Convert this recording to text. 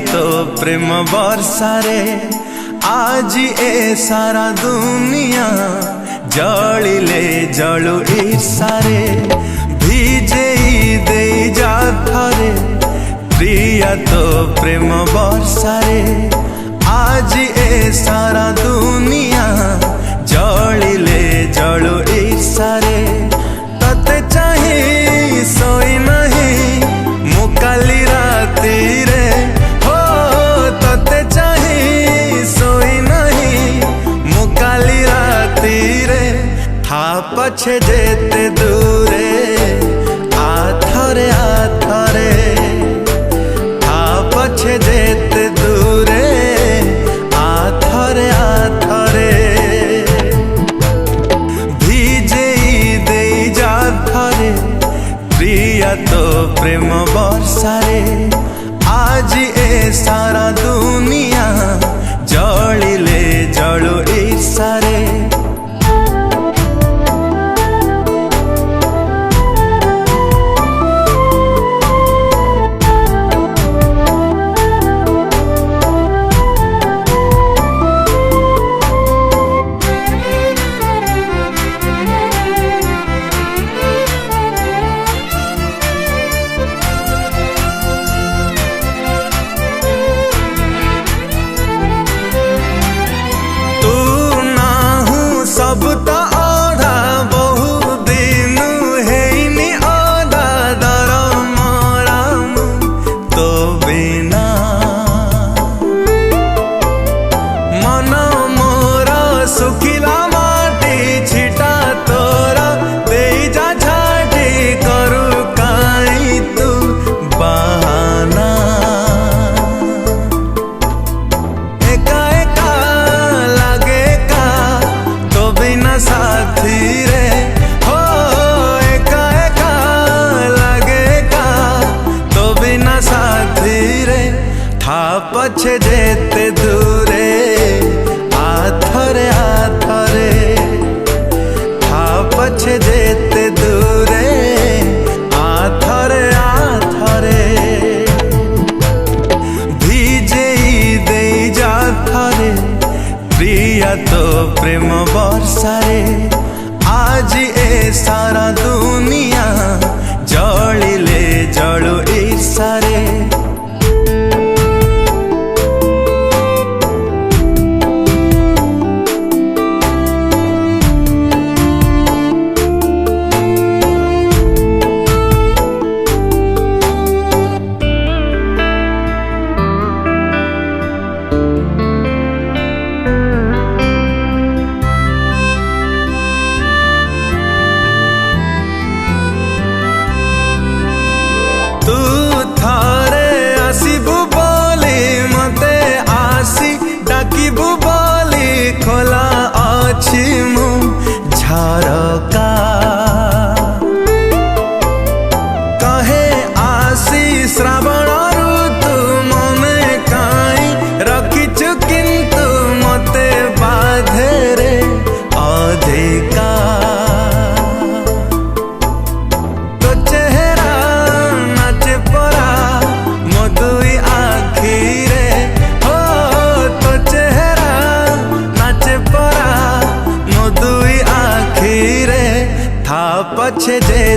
तो प्रेम वर्षारे आज ए सारा दुनिया जलिले जलु ईर्षारे भिजे दे जा थरे प्रिया तो प्रेम वर्षारे आज ए सारा दुनिया जलिले जलु ईर्षारे तते चाहे सोई नहीं मुकाली राती रे हो तते चाहे सोई नहीं मुकाली राती रे था पछे जेते दूरे आथरे आथरे था पछे जेते दूरे आथरे आथरे भिजे दे जा थरे प्रिया तो प्रेम वर्षारे आज ए सारा दुनिया जलिले जलु ईर्षारे सब तो आधा बहु दिन है आधा दर मराम तो बिना मन मोर सुखिला माटी छिटा तोरा दे जा झाटी करू काई तू बहाना एका एका लागे का तो बिना साथी रे हो एका एका लगे का तो बिना साथी रे था पछे जेते दूरे आथरे आथरे था पछे जेते दूरे आथरे आथरे भिजे दे जा थरे प्रिया तो प्रेम वर्षारे आज ए सारा दुनिया जलिले जलु ईर्षारे खोला अछि मु झरका कहे आसी श्रावण ऋतु मने काई रखिछु किंतु मते बाधे रे अधिका तो चेहरा नाचे परा मधुई आखी रे हो तो चेहरा परा मधुई आखिरे था पछे जे